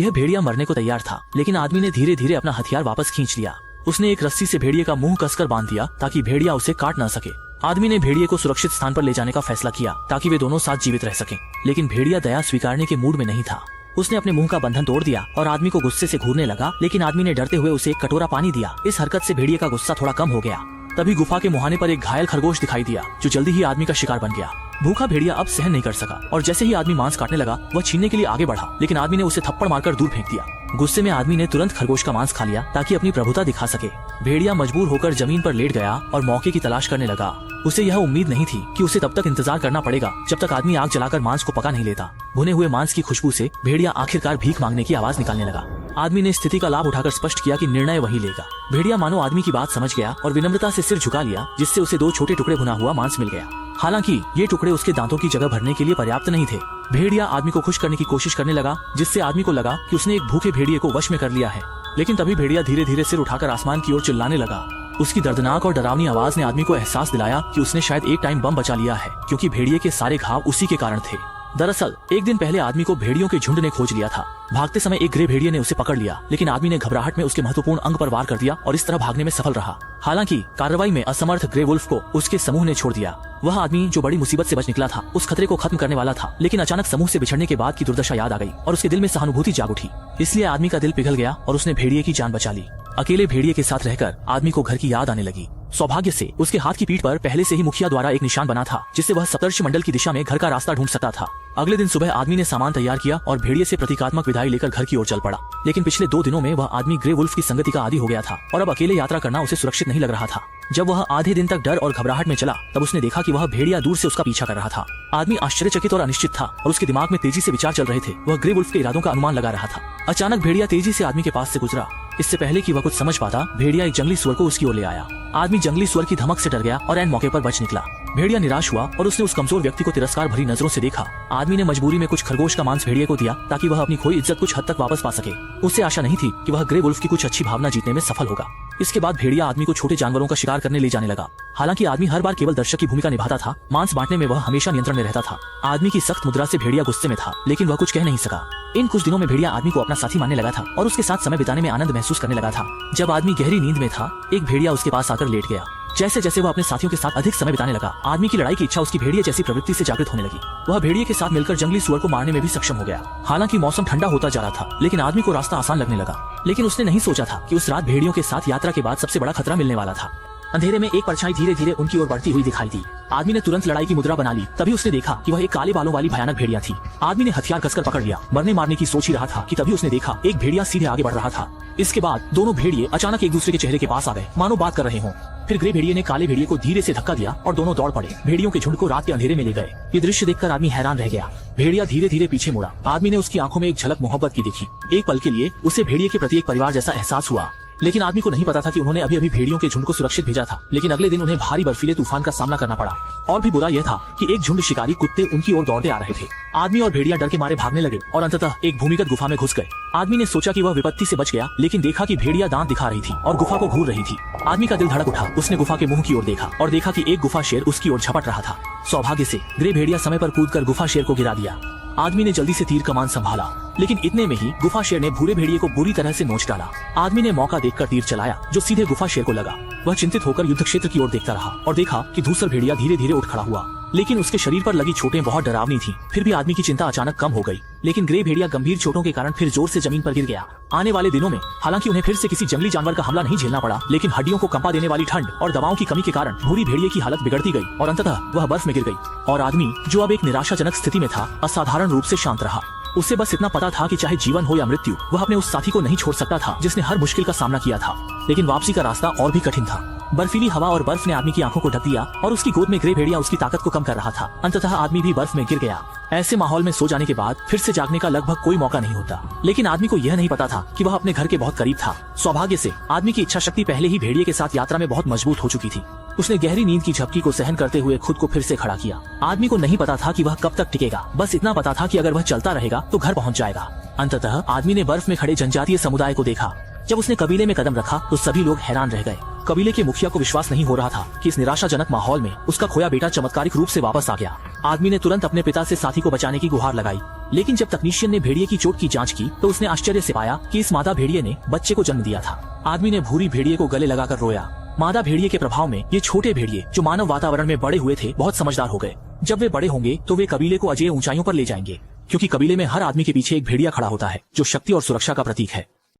यह भेड़िया मरने को तैयार था, लेकिन आदमी ने धीरे धीरे अपना हथियार वापस खींच लिया। उसने एक रस्सी से भेड़िए का मुंह कसकर बांध दिया ताकि भेड़िया उसे काट न सके। आदमी ने भेड़िए को सुरक्षित स्थान पर ले जाने का फैसला किया ताकि वे दोनों साथ जीवित रह सकें। लेकिन भेड़िया दया स्वीकारने के मूड में नहीं था। उसने अपने मुंह का बंधन तोड़ दिया और आदमी को गुस्से से घूरने लगा, लेकिन आदमी ने डरते हुए उसे एक कटोरा पानी दिया। इस हरकत से भेड़िए का गुस्सा थोड़ा कम हो गया। तभी गुफा के मुहाने पर एक घायल खरगोश दिखाई दिया जो जल्दी ही आदमी का शिकार बन गया। भूखा भेड़िया अब सहन नहीं कर सका और जैसे ही आदमी मांस काटने लगा वह छीनने के लिए आगे बढ़ा, लेकिन आदमी ने उसे थप्पड़ मारकर दूर फेंक दिया। गुस्से में आदमी ने तुरंत खरगोश का मांस खा लिया ताकि अपनी प्रभुता दिखा सके। भेड़िया मजबूर होकर जमीन पर लेट गया और मौके की तलाश करने लगा। उसे यह उम्मीद नहीं थी कि उसे तब तक इंतजार करना पड़ेगा जब तक आदमी आग जलाकर मांस को पका नहीं लेता। भुने हुए मांस की खुशबू से भेड़िया आखिरकार भीख मांगने की आवाज निकालने लगा। आदमी ने स्थिति का लाभ उठाकर स्पष्ट किया कि निर्णय वही लेगा। भेड़िया मानो आदमी की बात समझ गया और विनम्रता से सिर झुका लिया, जिससे उसे 2 छोटे टुकड़े भुना हुआ मांस मिल गया। हालांकि ये टुकड़े उसके दांतों की जगह भरने के लिए पर्याप्त नहीं थे। भेड़िया आदमी को खुश करने की कोशिश करने लगा, जिससे आदमी को लगा कि उसने एक भूखे भेड़िए को वश में कर लिया है। लेकिन तभी भेड़िया धीरे धीरे सिर उठाकर आसमान की ओर चिल्लाने लगा। उसकी दर्दनाक और डरावनी आवाज ने आदमी को एहसास दिलाया कि उसने शायद एक टाइम बम बचा लिया है, क्योंकि भेड़िए के सारे घाव उसी के कारण थे। दरअसल एक दिन पहले आदमी को भेड़ियों के झुंड ने खोज लिया था। भागते समय एक ग्रे भेड़िए ने उसे पकड़ लिया, लेकिन आदमी ने घबराहट में उसके महत्वपूर्ण अंग पर वार कर दिया और इस तरह भागने में सफल रहा। हालांकि कार्रवाई में असमर्थ ग्रे वुल्फ को उसके समूह ने छोड़ दिया। वह आदमी जो बड़ी मुसीबत से बच निकला था, उस खतरे को खत्म करने वाला था, लेकिन अचानक समूह से बिछड़ने के बाद की दुर्दशा याद आ गई और उसके दिल में सहानुभूति जाग उठी। इसलिए आदमी का दिल पिघल गया और उसने भेड़िए की जान बचा ली। अकेले भेड़िए के साथ रहकर आदमी को घर की याद आने लगी। सौभाग्य से उसके हाथ की पीठ पर पहले से ही मुखिया द्वारा एक निशान बना था, जिससे वह सप्तर्षि मंडल की दिशा में घर का रास्ता ढूंढ सकता था। अगले दिन सुबह आदमी ने सामान तैयार किया और भेड़िए से प्रतीकात्मक विदाई लेकर घर की ओर चल पड़ा। लेकिन पिछले 2 दिनों में वह आदमी ग्रे वुल्फ की संगति का आदी हो गया था और अब अकेले यात्रा करना उसे सुरक्षित नहीं लग रहा था। जब वह आधे दिन तक डर और घबराहट में चला, तब उसने देखा कि वह भेड़िया दूर से उसका पीछा कर रहा था। आदमी आश्चर्यचकित और अनिश्चित था और उसके दिमाग में तेजी से विचार चल रहे थे। वह ग्रे वुल्फ के इरादों का अनुमान लगा रहा था। अचानक भेड़िया तेजी से आदमी के पास से गुजरा। इससे पहले कि वह कुछ समझ पाता, भेड़िया एक जंगली सुअर को उसकी ओर ले आया। आदमी जंगली सुअर की धमक से डर गया और ऐन मौके पर बच निकला। भेड़िया निराश हुआ और उसने उस कमजोर व्यक्ति को तिरस्कार भरी नजरों से देखा। आदमी ने मजबूरी में कुछ खरगोश का मांस भेड़िए को दिया ताकि वह अपनी खोई इज्जत कुछ हद तक वापस पा सके। उसे आशा नहीं थी कि वह ग्रे वुल्फ की कुछ अच्छी भावना जीतने में सफल होगा। इसके बाद भेड़िया आदमी को छोटे जानवरों का शिकार करने ले जाने लगा। हालांकि आदमी हर बार केवल दर्शक की भूमिका निभाता था, मांस बांटने में वह हमेशा नियंत्रण में रहता था। आदमी की सख्त मुद्रा से भेड़िया गुस्से में था, लेकिन वह कुछ कह नहीं सका। इन कुछ दिनों में भेड़िया आदमी को अपना साथी मानने लगा था और उसके साथ समय बिताने में आनंद महसूस करने लगा था। जब आदमी गहरी नींद में था, एक भेड़िया उसके पास आकर लेट गया। जैसे जैसे वह अपने साथियों के साथ अधिक समय बिताने लगा, आदमी की लड़ाई की इच्छा उसकी भेड़िए जैसी प्रवृत्ति से जागृत होने लगी। वह भेड़िए के साथ मिलकर जंगली सुअर को मारने में भी सक्षम हो गया। हालांकि मौसम ठंडा होता जा रहा था, लेकिन आदमी को रास्ता आसान लगने लगा। लेकिन उसने नहीं सोचा था कि उस रात भेड़ियों के साथ यात्रा के बाद सबसे बड़ा खतरा मिलने वाला था। अंधेरे में एक परछाई धीरे धीरे उनकी ओर बढ़ती हुई दिखाई दी। आदमी ने तुरंत लड़ाई की मुद्रा बना ली। तभी उसने देखा कि वह एक काले बालों वाली भयानक भेड़िया थी। आदमी ने हथियार कसकर पकड़ लिया। मरने मारने की सोच ही रहा था कि तभी उसने देखा एक भेड़िया सीधे आगे बढ़ रहा था। इसके बाद दोनों भेड़िए अचानक एक दूसरे के चेहरे के पास आ गए, मानो बात कर रहे हों। फिर ग्रे भेड़िए ने काले भेड़िए को धीरे से धक्का दिया और दोनों दौड़ पड़े। भेड़ियों के झुंड को रात के अंधेरे में ले गए। ये दृश्य देखकर आदमी हैरान रह गया। भेड़िया धीरे धीरे पीछे मुड़ा। आदमी ने उसकी आंखों में एक झलक मोहब्बत की देखी। एक पल के लिए उसे भेड़िए के प्रति एक परिवार जैसा एहसास हुआ। लेकिन आदमी को नहीं पता था कि उन्होंने अभी अभी भेड़ियों के झुंड को सुरक्षित भेजा था। लेकिन अगले दिन उन्हें भारी बर्फीले तूफान का सामना करना पड़ा। और भी बुरा यह था कि एक झुंड शिकारी कुत्ते उनकी ओर दौड़ते आ रहे थे। आदमी और भेड़िया डर के मारे भागने लगे और अंततः एक भूमिगत गुफा में घुस गए। आदमी ने सोचा कि वह विपत्ति से बच गया, लेकिन देखा कि भेड़िया दांत दिखा रही थी और गुफा को घूर रही थी। आदमी का दिल धड़क उठा। उसने गुफा के मुंह की ओर देखा और देखा कि एक गुफा शेर उसकी ओर झपट रहा था। सौभाग्य से ग्रे भेड़िया समय पर कूदकर गुफा शेर को गिरा दिया। आदमी ने जल्दी से तीर कमान संभाला, लेकिन इतने में ही गुफा शेर ने भूरे भेड़िए को बुरी तरह से नोच डाला। आदमी ने मौका देखकर तीर चलाया, जो सीधे गुफा शेर को लगा। वह चिंतित होकर युद्ध क्षेत्र की ओर देखता रहा और देखा कि दूसरा भेड़िया धीरे धीरे उठ खड़ा हुआ, लेकिन उसके शरीर पर लगी चोटें बहुत डरावनी थीं। फिर भी आदमी की चिंता अचानक कम हो गई। लेकिन ग्रे भेड़िया गंभीर चोटों के कारण फिर जोर से जमीन पर गिर गया। आने वाले दिनों में हालांकि उन्हें फिर से किसी जंगली जानवर का हमला नहीं झेलना पड़ा, लेकिन हड्डियों को कंपा देने वाली ठंड और दवाओं की कमी के कारण भूरी भेड़िए की हालत बिगड़ती गई और अंततः वह बर्फ में गिर गई। और आदमी, जो अब एक निराशाजनक स्थिति में था, असाधारण रूप से शांत रहा। उसे बस इतना पता था कि चाहे जीवन हो या मृत्यु, वह अपने उस साथी को नहीं छोड़ सकता था जिसने हर मुश्किल का सामना किया था। लेकिन वापसी का रास्ता और भी कठिन था। बर्फीली हवा और बर्फ ने आदमी की आंखों को ढक दिया और उसकी गोद में ग्रे भेड़िया उसकी ताकत को कम कर रहा था। अंततः आदमी भी बर्फ में गिर गया। ऐसे माहौल में सो जाने के बाद फिर से जागने का लगभग कोई मौका नहीं होता। लेकिन आदमी को यह नहीं पता था कि वह अपने घर के बहुत करीब था। सौभाग्य से आदमी की इच्छा शक्ति पहले ही भेड़िए के साथ यात्रा में बहुत मजबूत हो चुकी थी। उसने गहरी नींद की झपकी को सहन करते हुए खुद को फिर से खड़ा किया। आदमी को नहीं पता था कि वह कब तक टिकेगा, बस इतना पता था कि अगर वह चलता रहेगा तो घर पहुंच जाएगा। अंततः आदमी ने बर्फ में खड़े जनजातीय समुदाय को देखा। जब उसने कबीले में कदम रखा तो सभी लोग हैरान रह गए। कबीले के मुखिया को विश्वास नहीं हो रहा था कि इस निराशाजनक माहौल में उसका खोया बेटा चमत्कारिक रूप से वापस आ गया। आदमी ने तुरंत अपने पिता से साथी को बचाने की गुहार लगाई। लेकिन जब तकनीशियन ने भेड़िए की चोट की जांच की तो उसने आश्चर्य से पाया कि इस मादा भेड़िए ने बच्चे को जन्म दिया था। आदमी ने भूरी भेड़िए को गले लगाकर रोया। मादा भेड़िए के प्रभाव में ये छोटे भेड़िए जो मानव वातावरण में बड़े हुए थे बहुत समझदार हो गए। जब वे बड़े होंगे तो वे कबीले को अजय ऊंचाइयों पर ले जाएंगे, क्योंकि कबीले में हर आदमी के पीछे एक भेड़िया खड़ा होता है जो शक्ति और सुरक्षा का प्रतीक है।